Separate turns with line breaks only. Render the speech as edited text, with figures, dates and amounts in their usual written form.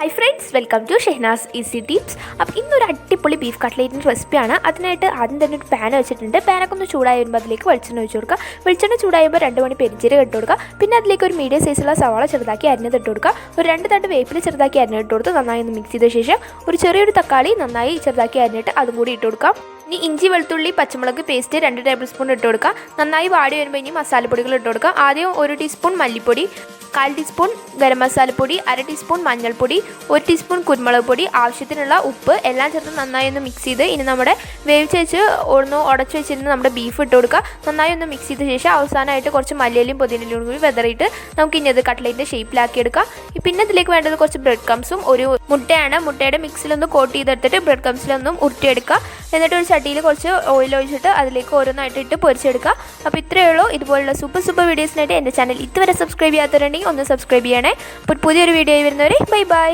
Hi friends, welcome to SHAHNAZ Easy Tips. അപ്പോൾ ഇന്നൊരു അടിപൊളി ബീഫ് കട്ട്ലേറ്റിൻ്റെ റെസിപ്പിയാണ്. അതിനായിട്ട് ആദ്യം തന്നെ ഒരു പാൻ വെച്ചിട്ടുണ്ട്. പാനൊക്കെ ഒന്ന് ചൂടായി വരുമ്പോൾ അതിലേക്ക് വെളിച്ചെണ്ണ ഒഴിച്ച് കൊടുക്കുക. വെളിച്ചെണ്ണ ചൂടായുമ്പോൾ 2 മണി പെരിഞ്ചീരകം ഇട്ട് കൊടുക്കുക. പിന്നെ അതിലേക്ക് ഒരു മീഡിയം സൈസുള്ള സവാള ചെറുതാക്കി അരിഞ്ഞത് ഇട്ട് കൊടുക്കുക. ഒരു 2 തണ്ട് വേപ്പില ചെറുതാക്കി അരിഞ്ഞിട്ട് കൊടുത്ത് നന്നായി ഒന്ന് മിക്സ് ചെയ്ത ശേഷം ഒരു ചെറിയൊരു തക്കാളി നന്നായി ചെറുതാക്കി അരിഞ്ഞിട്ട് അതും കൂടി ഇട്ട് കൊടുക്കാം. ഇനി ഇഞ്ചി വെളുത്തുള്ളി പച്ചമുളക് പേസ്റ്റ് 2 ടേബിൾ സ്പൂൺ ഇട്ട് കൊടുക്കുക. നന്നായി വാടി വരുമ്പോൾ ഇനി മസാലപ്പൊടികൾ ഇട്ട് കൊടുക്കുക. ആദ്യം 1 ടീസ്പൂൺ മല്ലിപ്പൊടി, 1/4 ടീസ്പൂൺ ഗരം മസാലപ്പൊടി, 1/2 ടീസ്പൂൺ മഞ്ഞൾപ്പൊടി, 1 ടീസ്പൂൺ കുരുമുളക് പൊടി, ആവശ്യത്തിനുള്ള ഉപ്പ് എല്ലാം ചേർത്ത് നന്നായി ഒന്ന് മിക്സ് ചെയ്ത് ഇനി നമ്മുടെ വേവിച്ച് വെച്ച് ഉടച്ച് വെച്ചിരുന്ന് നമ്മുടെ ബീഫ് ഇട്ട് കൊടുക്കുക. നന്നായി ഒന്ന് മിക്സ് ചെയ്ത ശേഷം അവസാനമായിട്ട് കുറച്ച് മല്ലിയിലും പുതിനയിലും കൂടി വെതറിയിട്ട് നമുക്ക് ഇനി അത് കട്ട്ലേറ്റിൻ്റെ ഷേപ്പിലാക്കി എടുക്കാം. പിന്നെ ഇതിലേക്ക് വേണ്ടത് കുറച്ച് ബ്രെഡ് ക്രംസും ഒരു മുട്ടയാണ്. മുട്ടയുടെ മിക്സിലൊന്ന് കോട്ട് ചെയ്തെടുത്തിട്ട് ബ്രെഡ് ക്രംസിലൊന്നും ഉരുട്ടിയെടുക്കുക. എന്നിട്ട് ഒരു ചട്ടിയിൽ കുറച്ച് ഓയിൽ ഒഴിച്ചിട്ട് അതിലേക്ക് ഓരോന്നായിട്ട് ഇട്ട് പൊരിച്ചെടുക്കുക. അപ്പോൾ ഇത്രയേ ഉള്ളൂ. ഇതുപോലുള്ള സൂപ്പർ വീഡിയോസിനായിട്ട് എൻ്റെ ചാനൽ ഇതുവരെ സബ്സ്ക്രൈബ് ചെയ്യാത്തവരുണ്ടെങ്കിൽ ഒന്ന് സബ്സ്ക്രൈബ് ചെയ്യണേ. അപ്പോൾ പുതിയൊരു വീഡിയോ വരുന്നവരെ ബൈ.